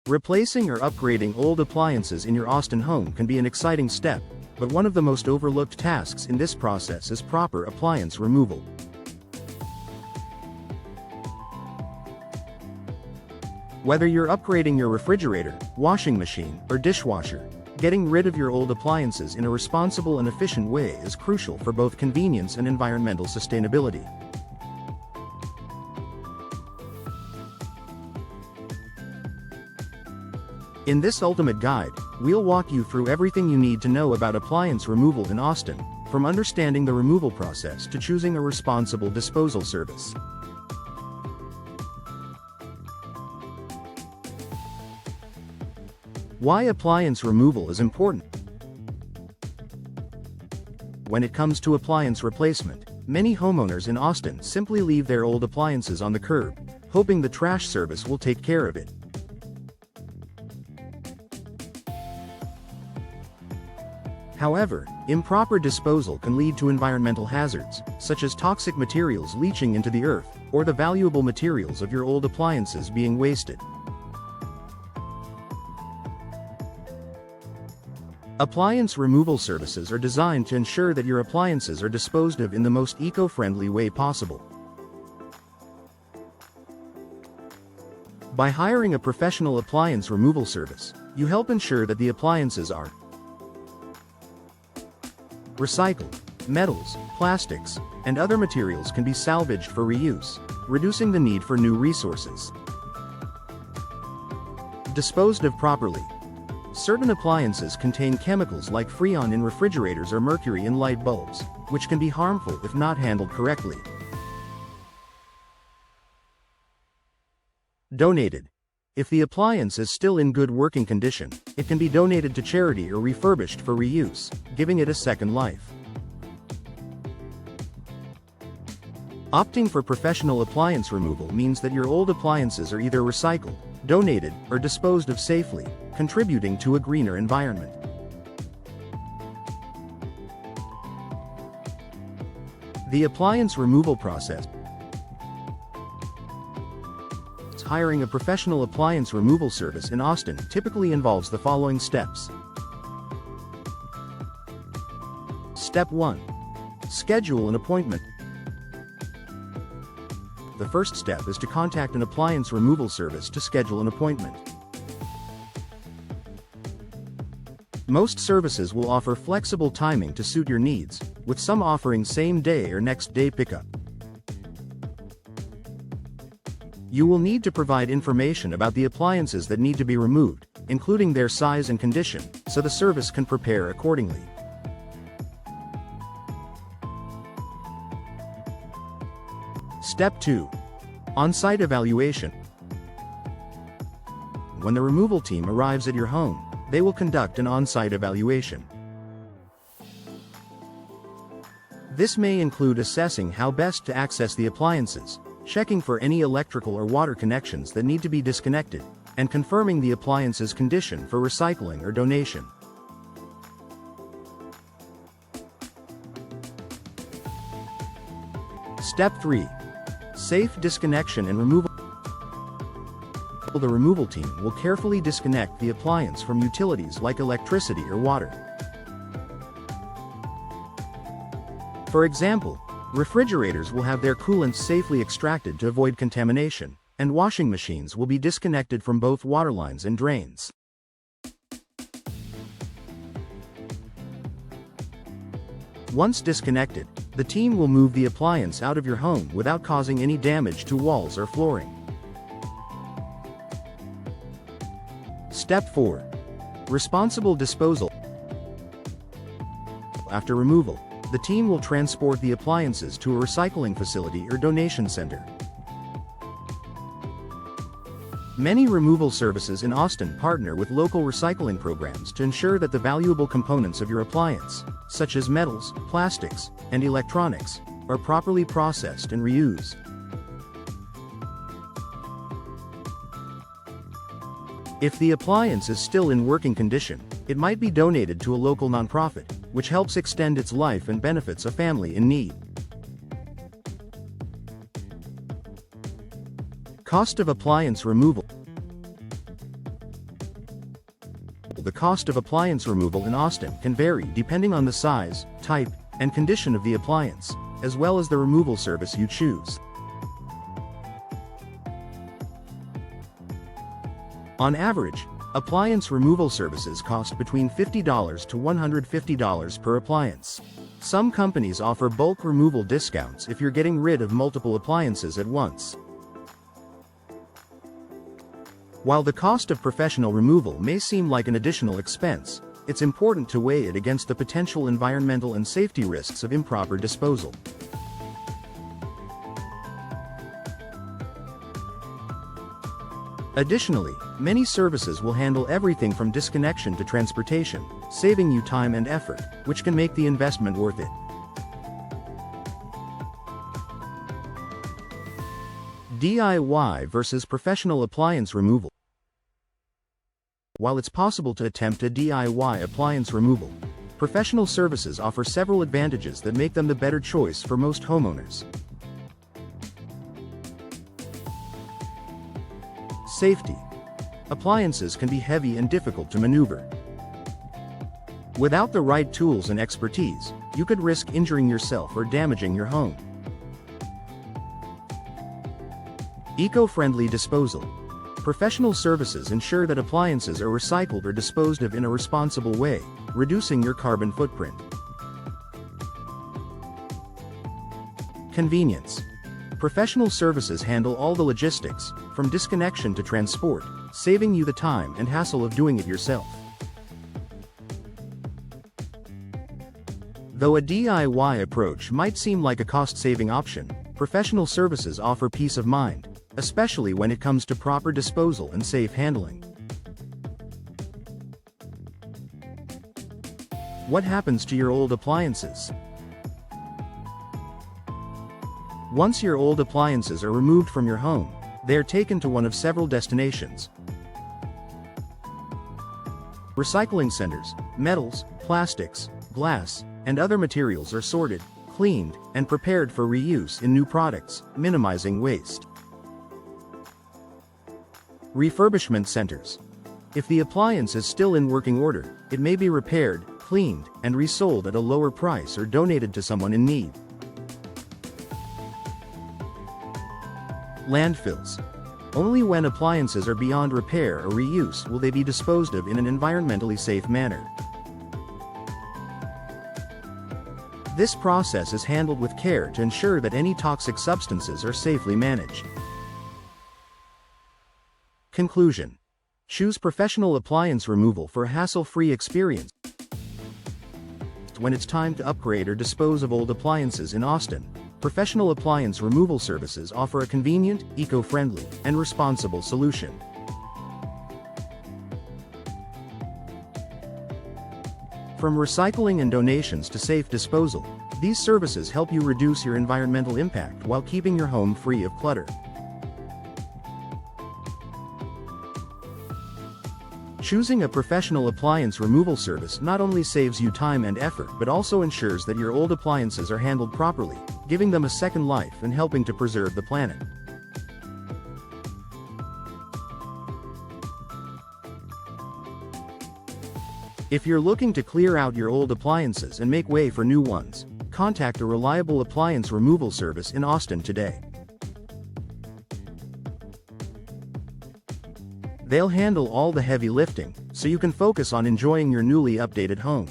Replacing or upgrading old appliances in your Austin home can be an exciting step, but one of the most overlooked tasks in this process is proper appliance removal. Whether you're upgrading your refrigerator, washing machine, or dishwasher, getting rid of your old appliances in a responsible and efficient way is crucial for both convenience and environmental sustainability. In this ultimate guide, we'll walk you through everything you need to know about appliance removal in Austin, from understanding the removal process to choosing a responsible disposal service. Why appliance removal is important. When it comes to appliance replacement, many homeowners in Austin simply leave their old appliances on the curb, hoping the trash service will take care of it. However, improper disposal can lead to environmental hazards, such as toxic materials leaching into the earth, or the valuable materials of your old appliances being wasted. Appliance removal services are designed to ensure that your appliances are disposed of in the most eco-friendly way possible. By hiring a professional appliance removal service, you help ensure that the appliances are recycled. Metals, plastics, and other materials can be salvaged for reuse, reducing the need for new resources. Disposed of properly. Certain appliances contain chemicals like freon in refrigerators or mercury in light bulbs, which can be harmful if not handled correctly. Donated. If the appliance is still in good working condition, it can be donated to charity or refurbished for reuse, giving it a second life. Opting for professional appliance removal means that your old appliances are either recycled, donated, or disposed of safely, contributing to a greener environment. The appliance removal process. Hiring a professional appliance removal service in Austin typically involves the following steps. Step 1. Schedule an appointment. The first step is to contact an appliance removal service to schedule an appointment. Most services will offer flexible timing to suit your needs, with some offering same-day or next-day pickup. You will need to provide information about the appliances that need to be removed, including their size and condition, so the service can prepare accordingly. Step 2. On-site evaluation. When the removal team arrives at your home, they will conduct an on-site evaluation. This may include assessing how best to access the appliances, checking for any electrical or water connections that need to be disconnected, and confirming the appliance's condition for recycling or donation. Step 3. Safe disconnection and removal. The removal team will carefully disconnect the appliance from utilities like electricity or water. For example, refrigerators will have their coolants safely extracted to avoid contamination, and washing machines will be disconnected from both water lines and drains. Once disconnected, the team will move the appliance out of your home without causing any damage to walls or flooring. Step 4. Responsible disposal. After removal, the team will transport the appliances to a recycling facility or donation center. Many removal services in Austin partner with local recycling programs to ensure that the valuable components of your appliance, such as metals, plastics, and electronics, are properly processed and reused. If the appliance is still in working condition, it might be donated to a local nonprofit, which helps extend its life and benefits a family in need. Cost of appliance removal. The cost of appliance removal in Austin can vary depending on the size, type, and condition of the appliance, as well as the removal service you choose. On average, appliance removal services cost between $50 to $150 per appliance. Some companies offer bulk removal discounts if you're getting rid of multiple appliances at once. While the cost of professional removal may seem like an additional expense, it's important to weigh it against the potential environmental and safety risks of improper disposal. Additionally, many services will handle everything from disconnection to transportation, saving you time and effort, which can make the investment worth it. DIY versus professional appliance removal. While it's possible to attempt a DIY appliance removal, professional services offer several advantages that make them the better choice for most homeowners. Safety. Appliances can be heavy and difficult to maneuver. Without the right tools and expertise, you could risk injuring yourself or damaging your home. Eco-friendly disposal. Professional services ensure that appliances are recycled or disposed of in a responsible way, reducing your carbon footprint. Convenience. Professional services handle all the logistics, from disconnection to transport, saving you the time and hassle of doing it yourself. Though a DIY approach might seem like a cost-saving option, professional services offer peace of mind, especially when it comes to proper disposal and safe handling. What happens to your old appliances? Once your old appliances are removed from your home, they are taken to one of several destinations. Recycling centers, metals, plastics, glass, and other materials are sorted, cleaned, and prepared for reuse in new products, minimizing waste. Refurbishment centers. If the appliance is still in working order, it may be repaired, cleaned, and resold at a lower price or donated to someone in need. Landfills. Only when appliances are beyond repair or reuse will they be disposed of in an environmentally safe manner. This process is handled with care to ensure that any toxic substances are safely managed. Conclusion. Choose professional appliance removal for a hassle-free experience. When it's time to upgrade or dispose of old appliances in Austin, professional appliance removal services offer a convenient, eco-friendly, and responsible solution. From recycling and donations to safe disposal, these services help you reduce your environmental impact while keeping your home free of clutter. Choosing a professional appliance removal service not only saves you time and effort but also ensures that your old appliances are handled properly, giving them a second life and helping to preserve the planet. If you're looking to clear out your old appliances and make way for new ones, contact a reliable appliance removal service in Austin today. They'll handle all the heavy lifting, so you can focus on enjoying your newly updated home.